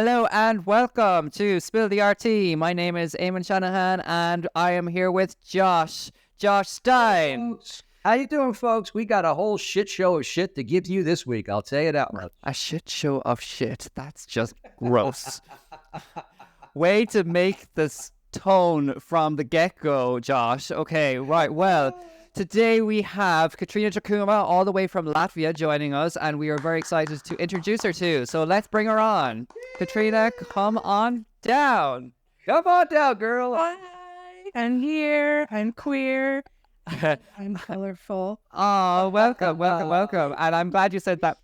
Hello and welcome to Spill the RT. My name is Eamonn Shanahan and I am here with Josh Stein. How you doing, folks? We got a whole shit show of shit to give you this week. I'll tell you that much. A shit show of shit. That's just gross. Way to make this tone from the get-go, Josh. Okay, right. Well, today we have Katrina Tracuma all the way from Latvia joining us, and we are very excited to introduce her to. So let's bring her on. Katrina, come on down. Come on down, girl. Hi, I'm here. I'm queer. I'm colorful. Oh, welcome. And I'm glad you said that.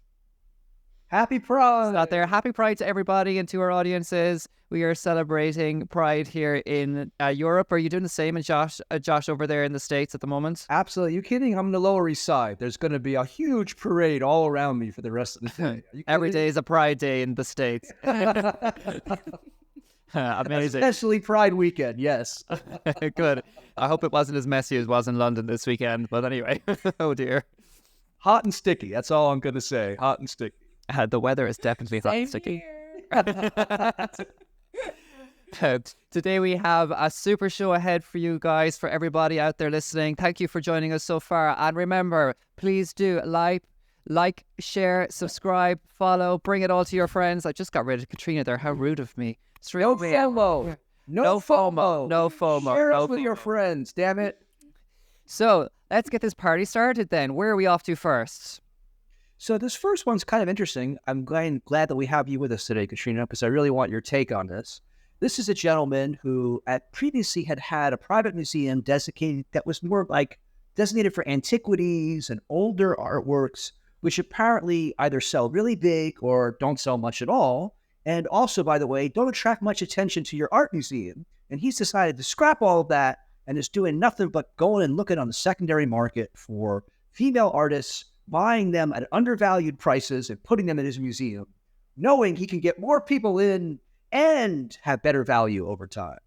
Happy Pride out there. Happy Pride to everybody and to our audiences. We are celebrating Pride here in Europe. Are you doing the same as Josh over there in the States at the moment? Absolutely. You kidding? I'm on the Lower East Side. There's going to be a huge parade all around me for the rest of the day. Every day is a Pride Day in the States. Amazing. Especially Pride weekend, yes. Good. I hope it wasn't as messy as it was in London this weekend. But anyway, oh dear. Hot and sticky. That's all I'm going to say. Hot and sticky. The weather is definitely hot and sticky. Today we have a super show ahead for you guys, for everybody out there listening. Thank you for joining us so far. And remember, please do like, share, subscribe, follow, bring it all to your friends. I just got rid of Katrina there. How rude of me. No FOMO. No FOMO. No FOMO. Share us with your friends, damn it. So let's get this party started then. Where are we off to first? So this first one's kind of interesting. I'm glad that we have you with us today, Katrina, because I really want your take on this. This is a gentleman who previously had a private museum designated that was more like designated for antiquities and older artworks, which apparently either sell really big or don't sell much at all. And also, by the way, don't attract much attention to your art museum. And he's decided to scrap all of that and is doing nothing but going and looking on the secondary market for female artists, buying them at undervalued prices and putting them in his museum, knowing he can get more people in and have better value over time.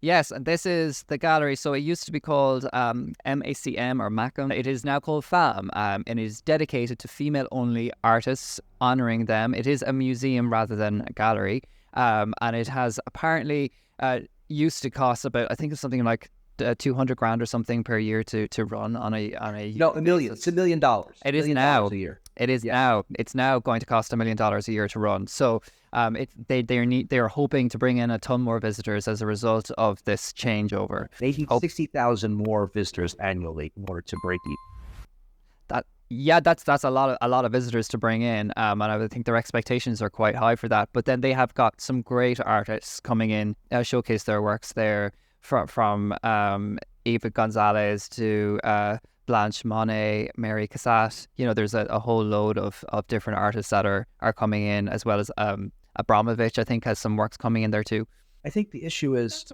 Yes, and this is the gallery. So it used to be called MACM or MACM. It is now called Famm, and it is dedicated to female-only artists, honouring them. It is a museum rather than a gallery, and it has apparently used to cost about, I think it's something like $200,000 or something per year to run on a no, $1 million. It's $1 million. It is now a year. It is now. It's now going to cost $1 million a year to run. So they are hoping to bring in a ton more visitors as a result of this changeover. They need 60,000 more visitors annually in order to break even. That's a lot of visitors to bring in, and I think their expectations are quite high for that. But then they have got some great artists coming in, showcase their works there, from Eva Gonzalez to Blanche Monet, Mary Cassatt. You know, there's a whole load of different artists that are coming in, as well as Abramovich, I think, has some works coming in there too. I think the issue is,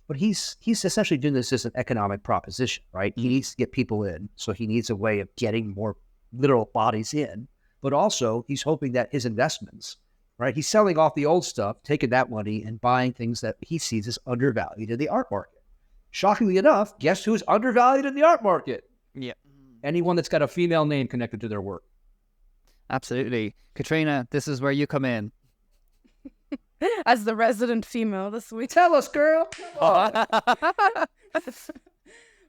but he's essentially doing this as an economic proposition, right? He needs to get people in, so he needs a way of getting more literal bodies in. But also, he's hoping that his investments, right? He's selling off the old stuff, taking that money and buying things that he sees as undervalued in the art market. Shockingly enough, guess who's undervalued in the art market? Yeah. Anyone that's got a female name connected to their work. Absolutely. Katrina, this is where you come in. As the resident female this week. Tell us, girl.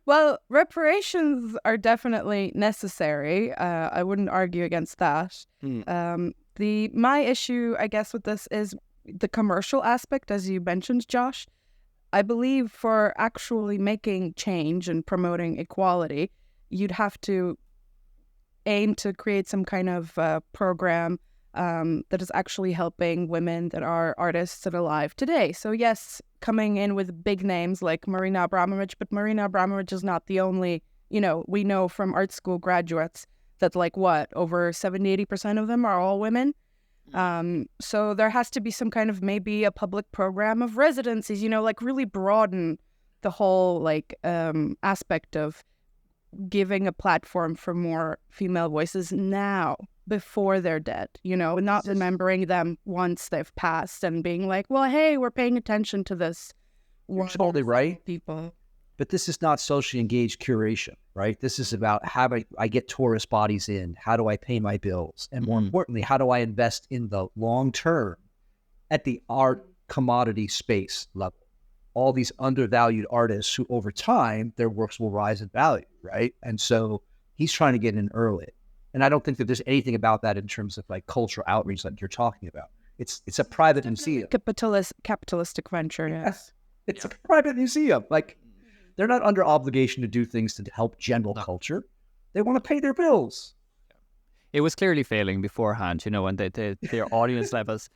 Well, reparations are definitely necessary. I wouldn't argue against that. My issue, I guess, with this is the commercial aspect, as you mentioned, Josh. I believe for actually making change and promoting equality, you'd have to aim to create some kind of program that is actually helping women that are artists and alive today. So yes, coming in with big names like Marina Abramovich, but Marina Abramovich is not the only, we know from art school graduates that over 70-80% of them are all women. So there has to be some kind of maybe a public program of residencies, really broaden the whole aspect of giving a platform for more female voices now before they're dead, not remembering them once they've passed and being like, well, hey, we're paying attention to this. You're totally right. People. But this is not socially engaged curation, right? This is about how do I get tourist bodies in? How do I pay my bills? And more importantly, how do I invest in the long term at the art commodity space level? All these undervalued artists who over time, their works will rise in value, right? And so he's trying to get in early. And I don't think that there's anything about that in terms of like cultural outreach like you're talking about. It's a private museum. Capitalistic venture, yes. It's a private museum. Like, they're not under obligation to do things to help general culture. They want to pay their bills. It was clearly failing beforehand, you know, and their audience levels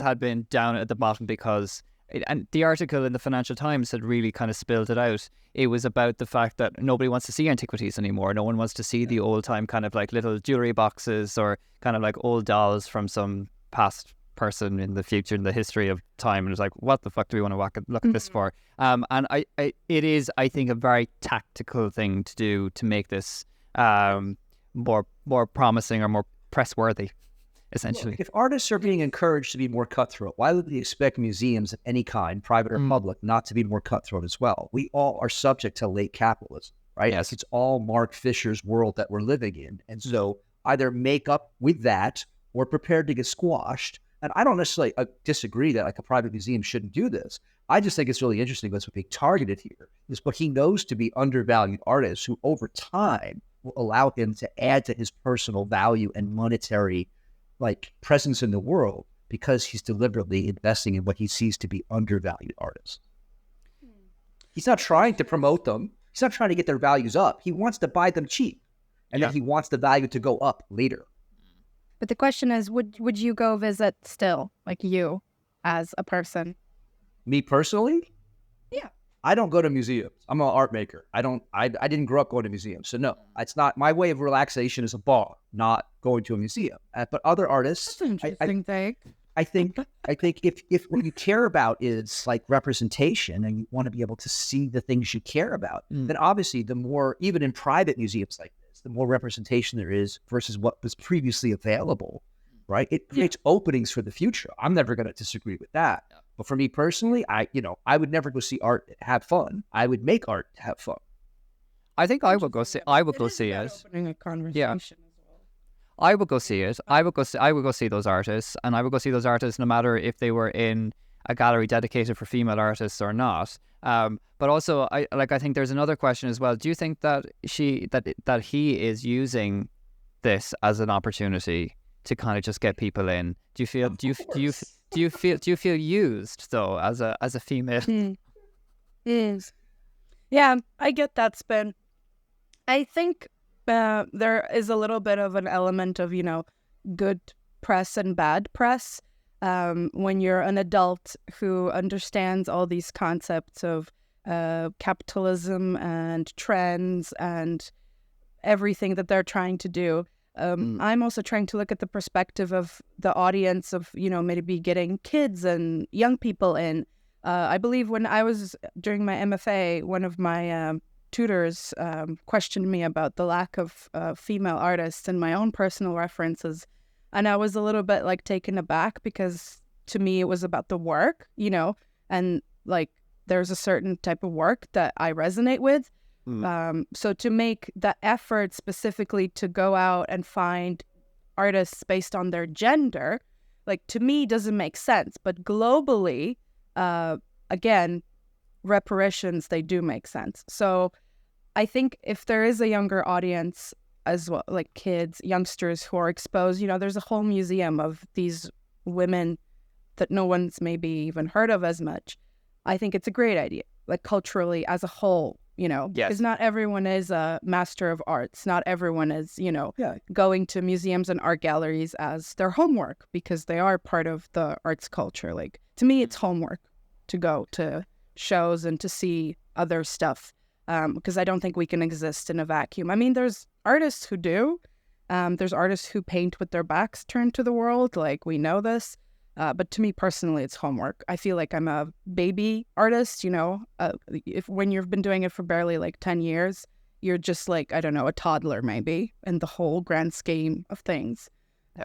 had been down at the bottom because, and the article in the Financial Times had really kind of spilled it out. It was about the fact that nobody wants to see antiquities anymore. No one wants to see the old time kind of like little jewelry boxes or kind of like old dolls from some past person in the future in the history of time, and it's like, what the fuck do we want to look at this for? And it is, I think, a very tactical thing to do to make this more promising or more press worthy, essentially. Look, if artists are being encouraged to be more cutthroat, why would we expect museums of any kind, private or public, not to be more cutthroat as well? We all are subject to late capitalism, right? Yes. It's all Mark Fisher's world that we're living in, and so either make up with that or prepared to get squashed. And I don't necessarily disagree that like a private museum shouldn't do this. I just think it's really interesting what's being targeted here is what he knows to be undervalued artists who over time will allow him to add to his personal value and monetary like presence in the world because he's deliberately investing in what he sees to be undervalued artists. He's not trying to promote them. He's not trying to get their values up. He wants to buy them cheap. And then he wants the value to go up later. But the question is, would you go visit still, like you, as a person? Me personally? Yeah. I don't go to museums. I'm an art maker. I didn't grow up going to museums. So no, it's not my way of relaxation is a bar, not going to a museum. But other artists, That's an interesting thing. I think if what you care about is like representation and you want to be able to see the things you care about, then obviously the more, even in private museums like this, the more representation there is versus what was previously available, right? It creates openings for the future. I'm never going to disagree with that. Yeah. But for me personally, I would never go see art to have fun. I would make art to have fun. I think I would go see. I would go see it. Opening a conversation. Yeah. I would go see it. I would go see those artists, and I would go see those artists no matter if they were in a gallery dedicated for female artists or not. But also, I think there's another question as well. Do you think that that he is using this as an opportunity to kind of just get people in? Do you feel used though as a female? Yes. Yeah, I get that spin. I think there is a little bit of an element of, good press and bad press when you're an adult who understands all these concepts of capitalism and trends and everything that they're trying to do. I'm also trying to look at the perspective of the audience of, maybe getting kids and young people in. I believe when I was doing my MFA, one of my tutors questioned me about the lack of female artists and my own personal references. And I was a little bit like taken aback because to me it was about the work, and like there's a certain type of work that I resonate with. So to make the effort specifically to go out and find artists based on their gender, like to me doesn't make sense. But globally, again, reparations, they do make sense. So I think if there is a younger audience as well, like kids, youngsters who are exposed, there's a whole museum of these women that no one's maybe even heard of as much. I think it's a great idea, like culturally as a whole, because not everyone is a master of arts. Not everyone is, going to museums and art galleries as their homework because they are part of the arts culture. Like to me, it's homework to go to shows and to see other stuff because I don't think we can exist in a vacuum. I mean, there's artists who do. There's artists who paint with their backs turned to the world. Like we know this. But to me personally, it's homework. I feel like I'm a baby artist, when you've been doing it for barely like 10 years, you're just like, I don't know, a toddler maybe in the whole grand scheme of things.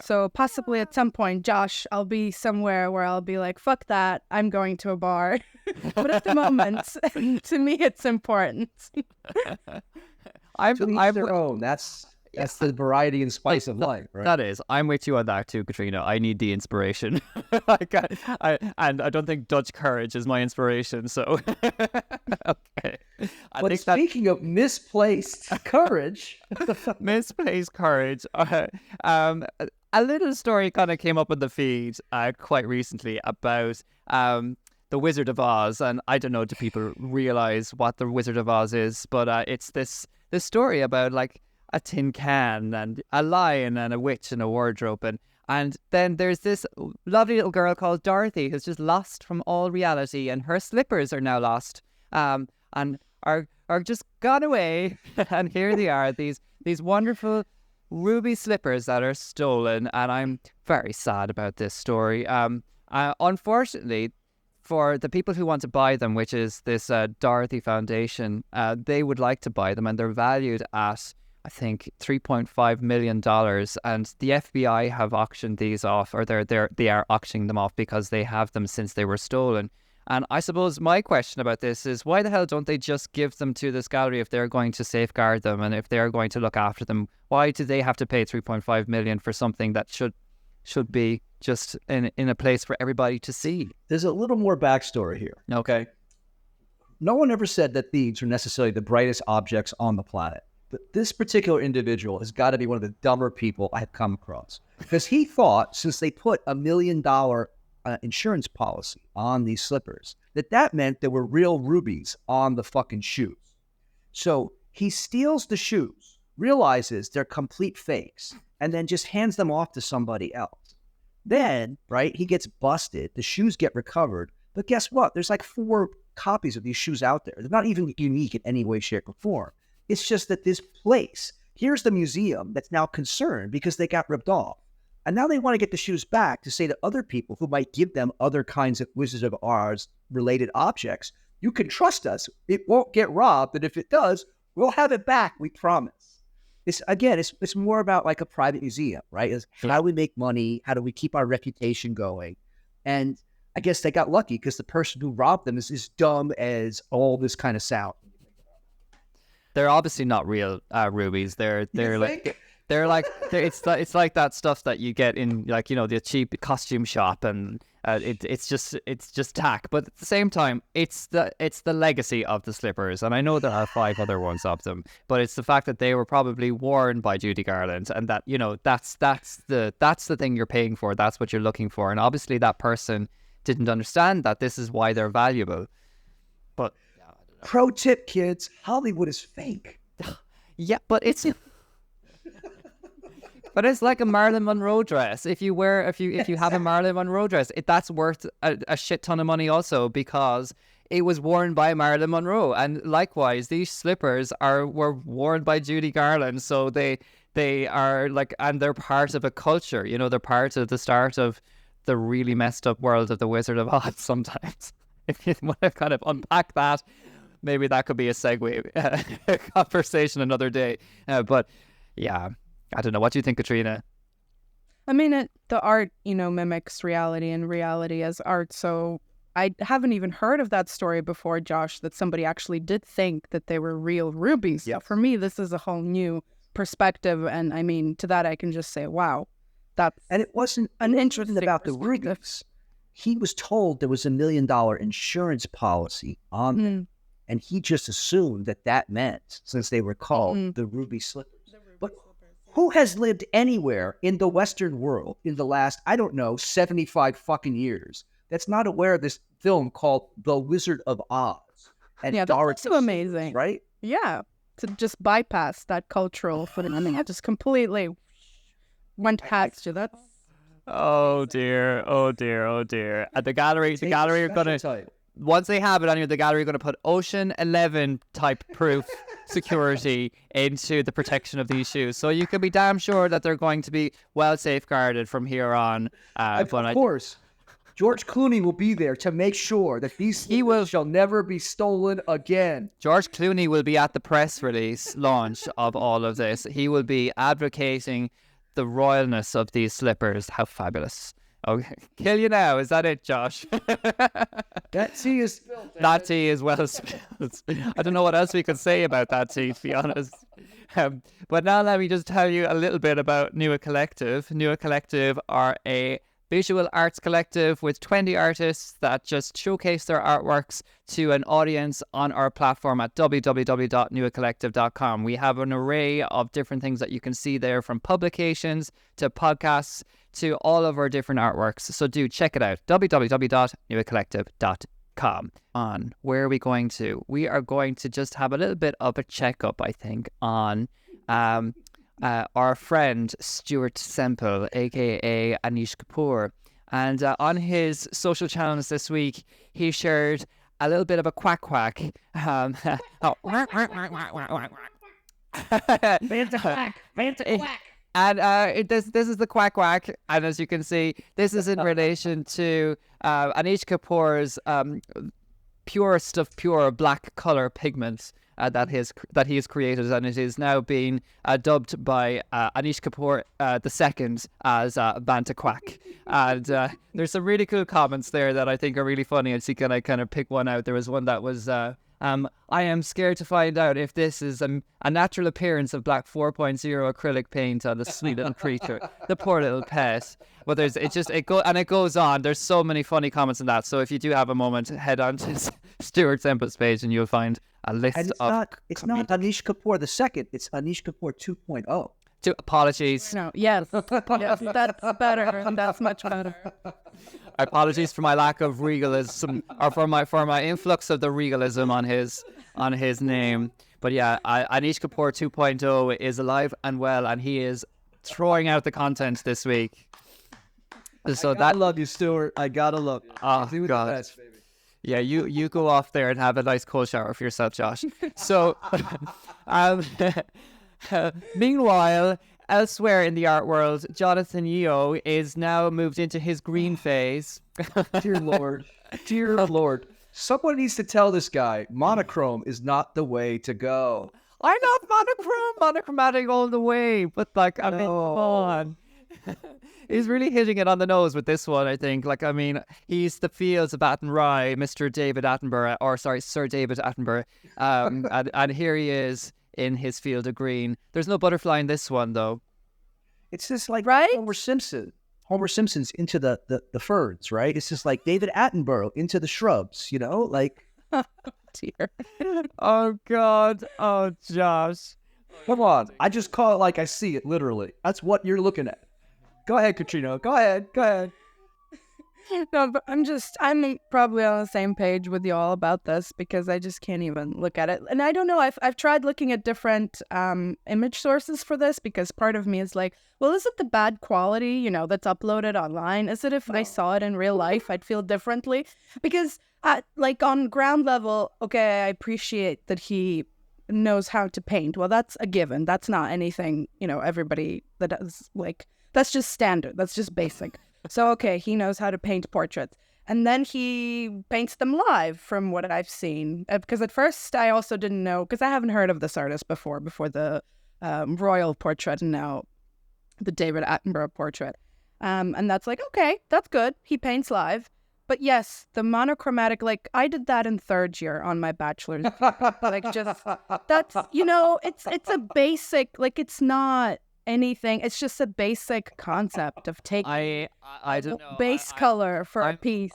So possibly at some point, Josh, I'll be somewhere where I'll be like, fuck that, I'm going to a bar. But at the moment, to me, it's important. To each their own. That's the variety and spice of life, right? That is. I'm with you on that too, Katrina. I need the inspiration. And I don't think Dutch courage is my inspiration. So, okay. But speaking of misplaced courage, misplaced courage. A little story kind of came up in the feed quite recently about the Wizard of Oz, and I don't know, do people realize what the Wizard of Oz is? But it's this story about like a tin can and a lion and a witch and a wardrobe, and then there's this lovely little girl called Dorothy who's just lost from all reality, and her slippers are now lost, and are just gone away. And here they are, these wonderful ruby slippers that are stolen, and I'm very sad about this story. Unfortunately, for the people who want to buy them, which is this Dorothy Foundation, they would like to buy them, and they're valued at, I think, $3.5 million. And the FBI have auctioned these off, or they are auctioning them off because they have them since they were stolen. And I suppose my question about this is, why the hell don't they just give them to this gallery if they're going to safeguard them and if they're going to look after them? Why do they have to pay $3.5 million for something that should be just in a place for everybody to see? There's a little more backstory here. Okay. No one ever said that thieves are necessarily the brightest objects on the planet. But this particular individual has got to be one of the dumber people I've come across. Because he thought, since they put $1 million insurance policy on these slippers, that meant there were real rubies on the fucking shoes. So he steals the shoes, realizes they're complete fakes, and then just hands them off to somebody else. Then, right, he gets busted, the shoes get recovered, but guess what? There's like 4 copies of these shoes out there. They're not even unique in any way, shape, or form. It's just that this place, here's the museum that's now concerned because they got ripped off. And now they want to get the shoes back to say to other people who might give them other kinds of Wizard of Oz related objects, you can trust us. It won't get robbed. And if it does, we'll have it back. We promise. It's more about like a private museum, right? It's how do we make money? How do we keep our reputation going? And I guess they got lucky because the person who robbed them is as dumb as all this kind of sound. They're obviously not real rubies. They're like it's like that stuff that you get in, like, you know, the cheap costume shop, and it's just tack. But at the same time, it's the legacy of the slippers, and I know there are 5 other ones of them, but it's the fact that they were probably worn by Judy Garland, and that, you know, that's the thing you're paying for. That's what you're looking for, and obviously that person didn't understand that this is why they're valuable. But yeah, I don't know. Pro tip, kids: Hollywood is fake. Yeah, but it's. But it's like a Marilyn Monroe dress. If you have a Marilyn Monroe dress, that's worth a shit ton of money also, because it was worn by Marilyn Monroe. And likewise, these slippers were worn by Judy Garland. So they are like, and they're part of a culture. You know, they're part of the start of the really messed up world of the Wizard of Oz sometimes. If you want to kind of unpack that, maybe that could be a segue conversation another day. But yeah. I don't know. What do you think, Katrina? I mean, the art, you know, mimics reality and reality as art. So I haven't even heard of that story before, Josh, that somebody actually did think that they were real rubies. Yep. For me, this is a whole new perspective. And I mean, to that, I can just say, wow, and it wasn't an interesting about the rubies. He was told there was $1 million insurance policy on them. And he just assumed that meant, since they were called the ruby slippers. But who has lived anywhere in the Western world in the last, 75 fucking years that's not aware of this film called The Wizard of Oz? And yeah, that's so amazing. Right? Yeah. To just bypass that cultural phenomenon. I just completely went past you. That's... Oh dear. At the gallery are going to... Once they have it on you, the gallery are going to put Ocean 11 type proof security into the protection of these shoes. So you can be damn sure that they're going to be well safeguarded from here on. Of course, George Clooney will be there to make sure that these shall never be stolen again. George Clooney will be at the press release launch of all of this. He will be advocating the royalness of these slippers. How fabulous. Okay, kill you now. Is that it, Josh? That tea is spilled. That tea is well spilled. I don't know what else we could say about that tea, to be honest. But now let me just tell you a little bit about Nua Collective. Nua Collective are a visual arts collective with 20 artists that just showcase their artworks to an audience on our platform at www.nuacollective.com. We have an array of different things that you can see there, from publications to podcasts to all of our different artworks. So do check it out, www.nuacollective.com. On where are we going to? We are going to just have a little bit of a checkup, I think, on our friend Stuart Semple, aka Anish Kapoor. And on his social channels this week, he shared a little bit of a quack quack. Vanta Quack. And this is the quack quack, and as you can see, this is in relation to Anish Kapoor's purest of pure black color pigment that he has created, and it is now being dubbed by Anish Kapoor II as Vanta Quack. And there's some really cool comments there that I think are really funny. And so can I kind of pick one out? There was one that was, I am scared to find out if this is a natural appearance of black 4.0 acrylic paint on the sweet little creature, the poor little pet. But it goes on. There's so many funny comments in that. So if you do have a moment, head on to Stuart Semple's page and you'll find a list And it's not Anish Kapoor II, it's Anish Kapoor 2.0. Apologies. No, yes, yes, that's better. That's much better. Apologies for my lack of regalism, or for my influx of the regalism on his name. But yeah, Anish Kapoor 2.0 is alive and well, and he is throwing out the content this week. So I love you, Stuart. I gotta love you. Oh Do the God. best, baby. Yeah, you go off there and have a nice cold shower for yourself, Josh. So, meanwhile, elsewhere in the art world, Jonathan Yeo is now moved into his green phase. Dear Lord. Dear Lord. Someone needs to tell this guy monochrome is not the way to go. I'm not monochromatic all the way, but like, I mean, come on. He's really hitting it on the nose with this one, I think. Like, I mean, he's the fields of Attenborough, Mr. David Attenborough, Sir David Attenborough. And here he is in his field of green. There's no butterfly in this one, though. It's just like Right? Homer Simpson's into the ferns, right? It's just like David Attenborough into the shrubs, you know? Like, Dear. Oh, God. Oh, Josh. come on. I just call it like I see it, literally. That's what you're looking at. Go ahead, Katrina. Go ahead. No, but I'm probably on the same page with y'all about this because I just can't even look at it. And I don't know, I've tried looking at different image sources for this because part of me is like, well, is it the bad quality, you know, that's uploaded online? Is it if I saw it in real life, I'd feel differently? Because like on ground level, okay, I appreciate that he knows how to paint. Well, that's a given. That's not anything, you know, everybody that does, like, that's just standard. That's just basic. So, okay, he knows how to paint portraits. And then he paints them live from what I've seen. Because at first I also didn't know, because I haven't heard of this artist before the royal portrait and now the David Attenborough portrait. And that's like, okay, that's good. He paints live. But yes, the monochromatic, like I did that in third year on my bachelor's. Like just, that's, you know, it's a basic, like it's not anything. It's just a basic concept of taking I don't know. base color for a piece.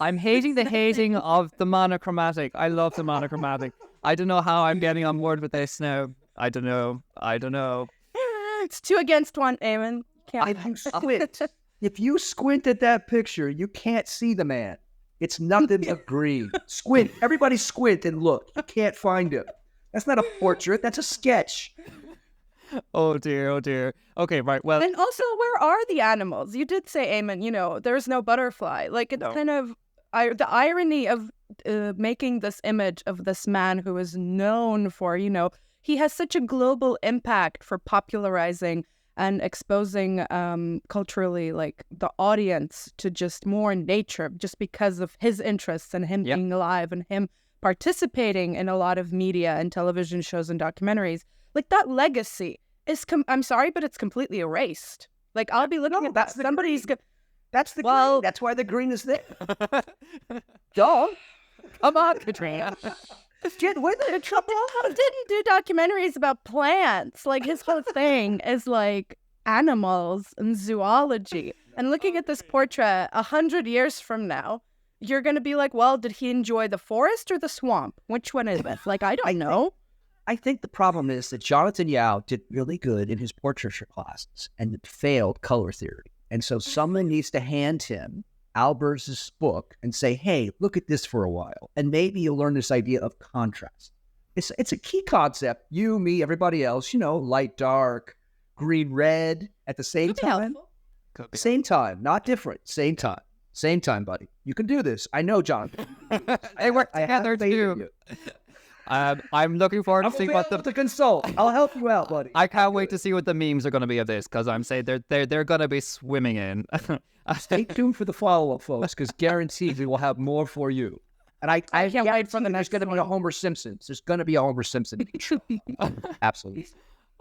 I'm hating the hating of the monochromatic. I love the monochromatic. I don't know how I'm getting on board with this now. I don't know. It's 2 against 1, Eamonn. Squint. If you squint at that picture, you can't see the man. It's nothing but green. Squint. Everybody squint and look. You can't find him. That's not a portrait. That's a sketch. Oh dear. Okay, right. Well, And also, where are the animals? You did say, Eamonn, you know, there's no butterfly. Like, it's kind of the irony of making this image of this man who is known for, you know, he has such a global impact for popularizing and exposing culturally, like, the audience to just more nature just because of his interests and him being alive and him participating in a lot of media and television shows and documentaries. Like, that legacy I'm sorry, but it's completely erased. Like, I'll be looking at that. Somebody's That's the green. That's why the green is there. Duh. Come on, Katrina. Get with it. Didn't do documentaries about plants. Like, his whole thing is like animals and zoology. And looking at this portrait 100 years from now, you're going to be like, well, did he enjoy the forest or the swamp? Which one is it? Like, I don't know. I think the problem is that Jonathan Yao did really good in his portraiture classes and failed color theory. And so someone needs to hand him Albert's book and say, hey, look at this for a while. And maybe you'll learn this idea of contrast. It's a key concept. You, me, everybody else, light, dark, green, red at the same time. Same time, not different. Same time. Same time, buddy. You can do this. I know, Jonathan. They work together too. I'm looking forward to seeing what to consult. I'll help you out, buddy. I can't wait to see what the memes are going to be of this, because I'm saying they're going to be swimming in. Stay tuned for the follow-up, folks, because guaranteed we will have more for you. And I can't wait for the next. There's going to be a Homer Simpson. There's going to be a Homer Simpson. Absolutely.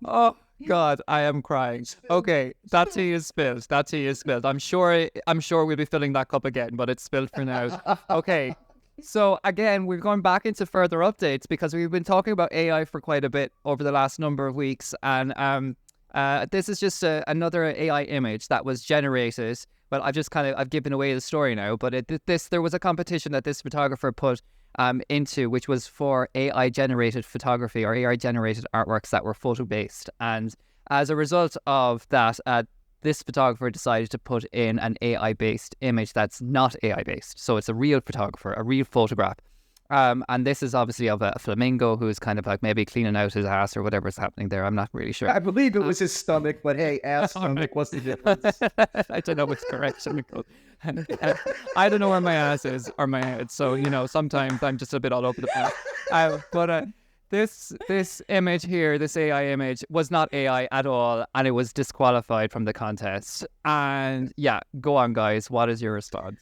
Oh God, I am crying. Okay, that tea is spilled. That tea is spilled. I'm sure we'll be filling that cup again, but it's spilled for now. Okay. So again, we're going back into further updates because we've been talking about AI for quite a bit over the last number of weeks, and this is just another AI image that was generated. Well, I've given away the story now, but there was a competition that this photographer put into, which was for AI generated photography or AI generated artworks that were photo based, and as a result of that, this photographer decided to put in an AI-based image that's not AI-based. So it's a real photographer, a real photograph. And this is obviously of a flamingo who's kind of like maybe cleaning out his ass or whatever's happening there. I'm not really sure. I believe it was his stomach, but hey, ass, stomach, what's the difference? I don't know what's correct. I don't know where my ass is or my head. So, sometimes I'm just a bit all over the place. But this image here, this AI image, was not AI at all, and it was disqualified from the contest. And yeah, go on, guys. What is your response?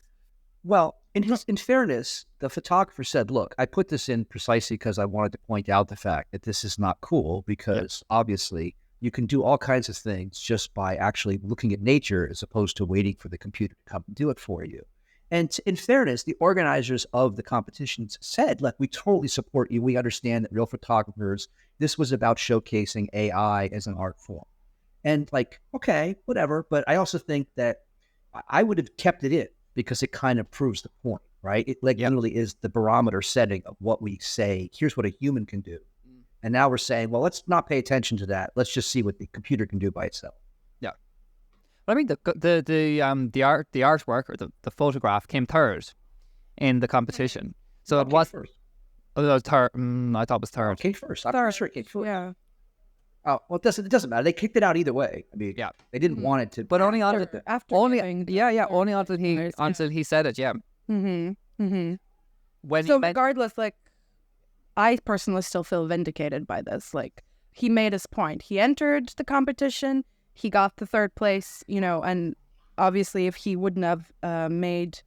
Well, in fairness, the photographer said, look, I put this in precisely because I wanted to point out the fact that this is not cool, because obviously you can do all kinds of things just by actually looking at nature as opposed to waiting for the computer to come and do it for you. And in fairness, the organizers of the competitions said, look, we totally support you. We understand that real photographers, this was about showcasing AI as an art form. And like, okay, whatever. But I also think that I would have kept it in because it kind of proves the point, right? It literally is the barometer setting of what we say. Here's what a human can do. And now we're saying, well, let's not pay attention to that. Let's just see what the computer can do by itself. Yeah. I mean, the artwork or the photograph came third in the competition. So it was first. Oh, it was third. I thought it was third. Came first. I'm sure it came first. Yeah. Oh well, it doesn't matter. They kicked it out either way. I mean, yeah, they didn't want it to, but only until he said it. Yeah. Regardless, like, I personally still feel vindicated by this. Like, he made his point. He entered the competition. He got the third place, and obviously if he wouldn't have made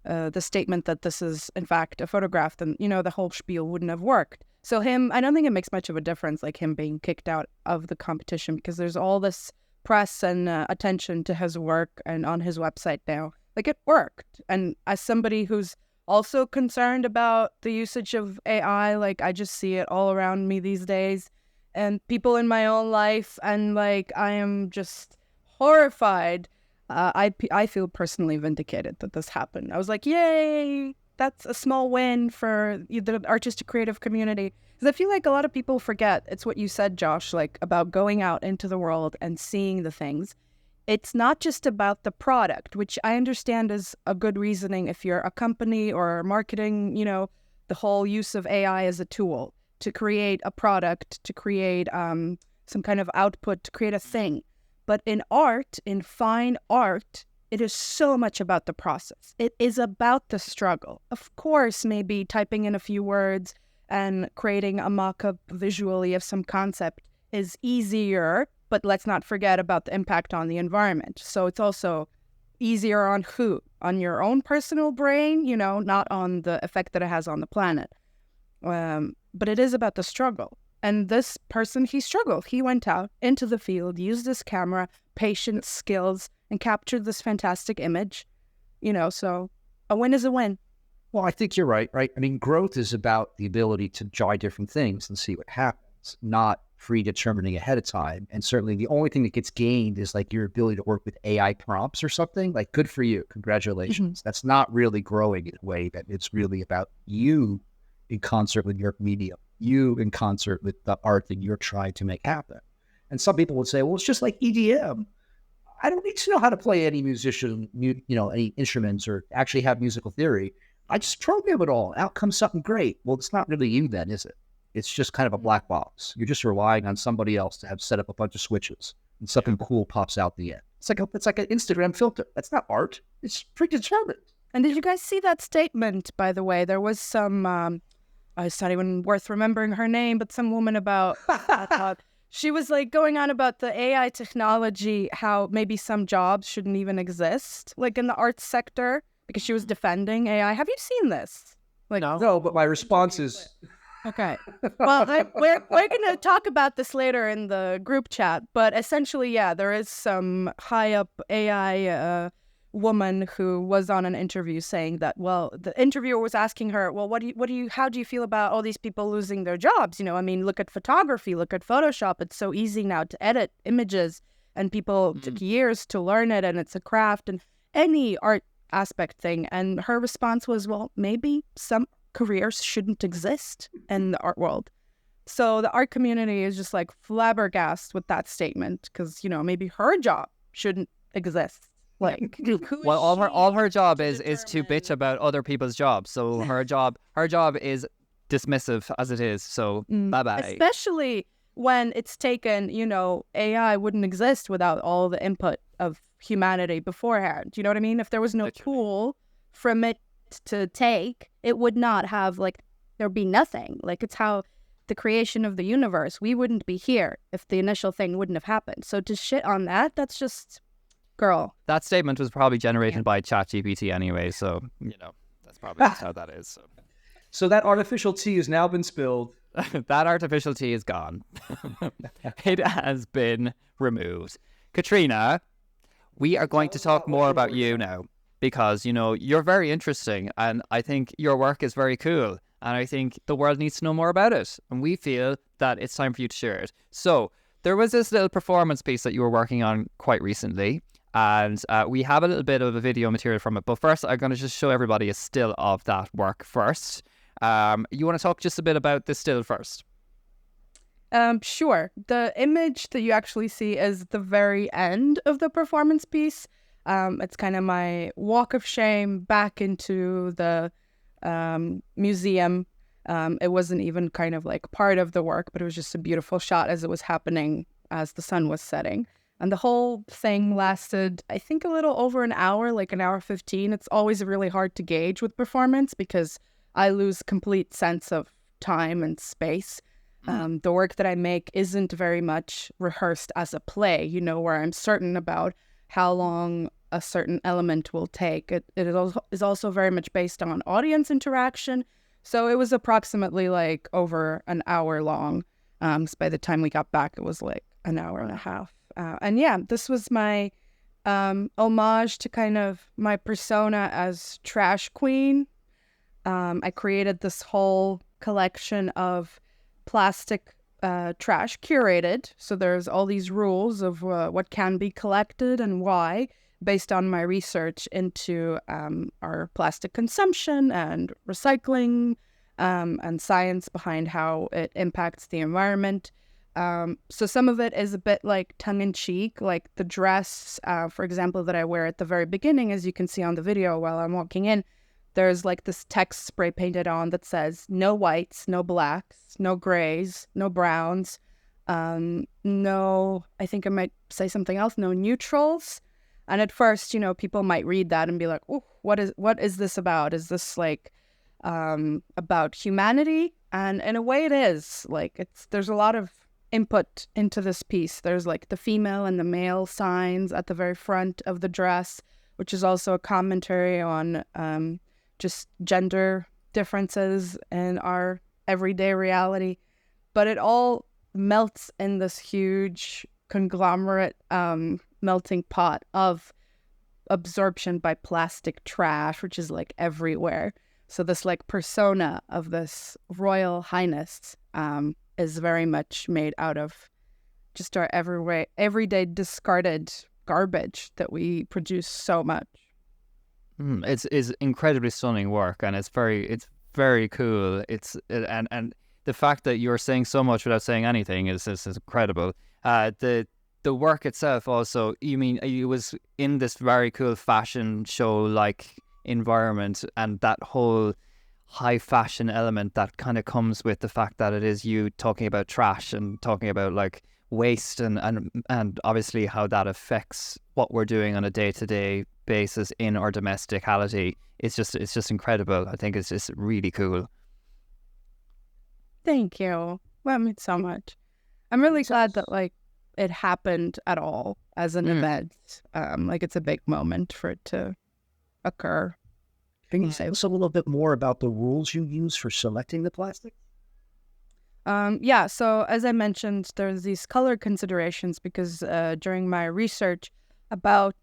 the statement that this is, in fact, a photograph, then, the whole spiel wouldn't have worked. So I don't think it makes much of a difference, like him being kicked out of the competition, because there's all this press and attention to his work and on his website now. Like, it worked. And as somebody who's also concerned about the usage of AI, like, I just see it all around me these days. And people in my own life, and like, I am just horrified. I feel personally vindicated that this happened. I was like, yay, that's a small win for the artistic creative community. Because I feel like a lot of people forget, it's what you said, Josh, like, about going out into the world and seeing the things. It's not just about the product, which I understand is a good reasoning if you're a company or marketing, the whole use of AI as a tool to create a product, to create some kind of output, to create a thing. But in art, in fine art, it is so much about the process. It is about the struggle. Of course, maybe typing in a few words and creating a mock-up visually of some concept is easier, but let's not forget about the impact on the environment. So it's also easier on who? On your own personal brain, not on the effect that it has on the planet. But it is about the struggle. And this person, he struggled. He went out into the field, used his camera, patience, skills, and captured this fantastic image. So a win is a win. Well, I think you're right? I mean, growth is about the ability to try different things and see what happens, not predetermining ahead of time. And certainly the only thing that gets gained is like your ability to work with AI prompts or something. Like, good for you. Congratulations. Mm-hmm. That's not really growing in a way that it's really about you in concert with your medium, you in concert with the art that you're trying to make happen. And some people would say, well, it's just like EDM. I don't need to know how to play any any instruments or actually have musical theory. I just program it all. Out comes something great. Well, it's not really you then, is it? It's just kind of a black box. You're just relying on somebody else to have set up a bunch of switches and something cool pops out the end. It's like an Instagram filter. That's not art. It's predetermined. And did you guys see that statement, by the way? There was some, it's not even worth remembering her name, but some woman about, she was like going on about the AI technology, how maybe some jobs shouldn't even exist, like in the arts sector, because she was defending AI. Have you seen this? Like, no, but my response is... Okay. Well, we're going to talk about this later in the group chat, but essentially, yeah, there is some high up AI woman who was on an interview saying that, well, the interviewer was asking her, well, how do you feel about all these people losing their jobs? I mean, look at photography, look at Photoshop. It's so easy now to edit images, and people took years to learn it, and it's a craft, and any art aspect thing. And her response was, well, maybe some careers shouldn't exist in the art world. So the art community is just like flabbergasted with that statement, because maybe her job shouldn't exist. Like, well, all her job is to bitch about other people's jobs. So her job is dismissive as it is. So bye bye. Especially when it's taken, AI wouldn't exist without all the input of humanity beforehand. You know what I mean? If there was no tool from it to take, it would not have, there'd be nothing. Like, it's how the creation of the universe, we wouldn't be here if the initial thing wouldn't have happened. So to shit on that's just, girl. That statement was probably generated by ChatGPT anyway, so, that's probably just how that is. So that artificial tea has now been spilled. That artificial tea is gone. It has been removed. Katrina, we are going to talk more about you now, because, you're very interesting, and I think your work is very cool, and I think the world needs to know more about it, and we feel that it's time for you to share it. So there was this little performance piece that you were working on quite recently, and we have a little bit of a video material from it, but first I'm going to just show everybody a still of that work first. You want to talk just a bit about this still first? Sure. The image that you actually see is the very end of the performance piece. It's kind of my walk of shame back into the museum. It wasn't even kind of like part of the work, but it was just a beautiful shot as it was happening as the sun was setting. And the whole thing lasted, I think, a little over an hour, like an hour 15. It's always really hard to gauge with performance because I lose complete sense of time and space. The work that I make isn't very much rehearsed as a play, where I'm certain about how long a certain element will take. It is also very much based on audience interaction. So it was approximately like over an hour long. So by the time we got back, it was like an hour and a half. And yeah, this was my homage to kind of my persona as trash queen. I created this whole collection of plastic trash curated. So there's all these rules of what can be collected and why, based on my research into our plastic consumption and recycling and science behind how it impacts the environment. So some of it is a bit like tongue-in-cheek, like the dress, for example, that I wear at the very beginning, as you can see on the video while I'm walking in. There's like this text spray painted on that says no whites, no blacks, no grays, no browns, no, I think I might say something else, no neutrals. And at first, people might read that and be like, oh, what is this about? Is this like about humanity? And in a way it is. Like, there's a lot of input into this piece. There's like the female and the male signs at the very front of the dress, which is also a commentary on just gender differences in our everyday reality. but it all melts in this huge conglomerate melting pot of absorption by plastic trash, which is like everywhere. So this like persona of this royal highness is very much made out of just our everyday discarded garbage that we produce so much. It's incredibly stunning work, and it's very cool. And the fact that you're saying so much without saying anything is incredible. The work itself also, you mean it was in this very cool fashion show like environment, and that whole high fashion element that kind of comes with the fact that it is you talking about trash and talking about like waste and obviously how that affects what we're doing on a day-to-day basis in our domesticality. It's just incredible. I think it's just really cool. Thank you. That means so much. I'm really glad that like it happened at all as an event. Like it's a big moment for it to occur. Can you say us a little bit more about the rules you use for selecting the plastic? Yeah, so as I mentioned, there's these color considerations because during my research about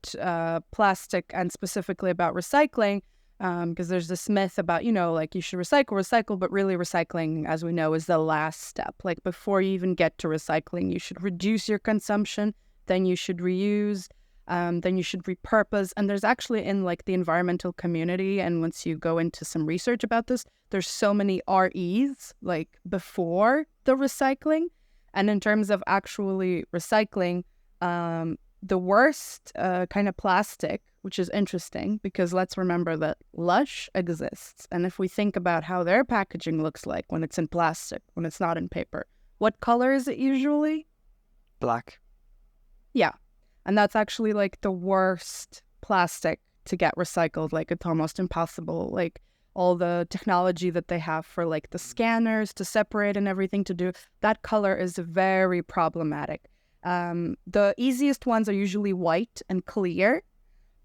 plastic and specifically about recycling, because there's this myth about, like you should recycle, but really recycling, as we know, is the last step. Like before you even get to recycling, you should reduce your consumption, then you should reuse, then you should repurpose. And there's actually in like the environmental community, and once you go into some research about this, there's so many REs like before the recycling. And in terms of actually recycling, the worst kind of plastic, which is interesting because let's remember that Lush exists. And if we think about how their packaging looks like when it's in plastic, when it's not in paper, what color is it usually? Black. Yeah. And that's actually like the worst plastic to get recycled. Like it's almost impossible. Like all the technology that they have for like the scanners to separate and everything to do, that color is very problematic. The easiest ones are usually white and clear.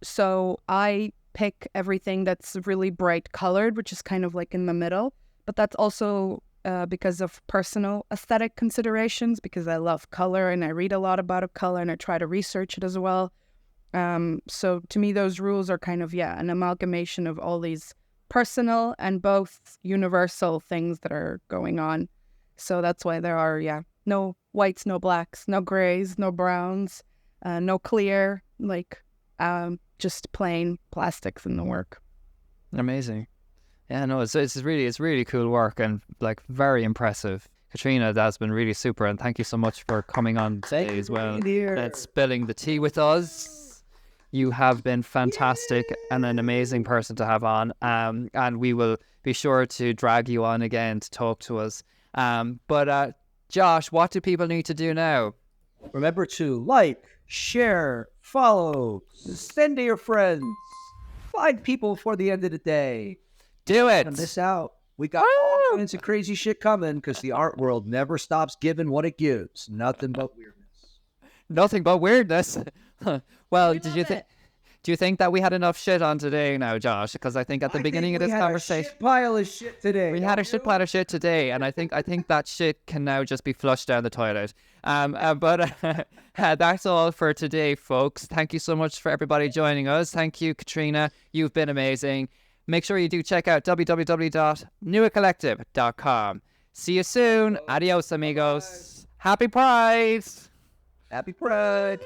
So I pick everything that's really bright colored, which is kind of like in the middle. But that's also because of personal aesthetic considerations, because I love color and I read a lot about color and I try to research it as well. So to me, those rules are kind of, an amalgamation of all these personal and both universal things that are going on. So that's why there are, no whites, no blacks, no grays, no browns, no clear, like just plain plastics in the work. Amazing. Yeah, no, it's really cool work and like very impressive. Katrina, that's been really super, and thank you so much for coming on today as well and spilling the tea with us. You have been fantastic and an amazing person to have on, and we will be sure to drag you on again to talk to us. But Josh, what do people need to do now? Remember to like, share, follow, send to your friends, find people for the end of the day. Do it. Don't miss out. We got all kinds of crazy shit coming because the art world never stops giving what it gives. Nothing but weirdness. Nothing but weirdness. Well, do you think that we had enough shit on today now, Josh? Because I think at the beginning of this conversation, a shit pile of shit today. We had a shit pile of shit today, and I think that shit can now just be flushed down the toilet. But that's all for today, folks. Thank you so much for everybody joining us. Thank you, Katrina. You've been amazing. Make sure you do check out www.newacollective.com. See you soon. Adios, amigos. Happy Pride. Happy Pride.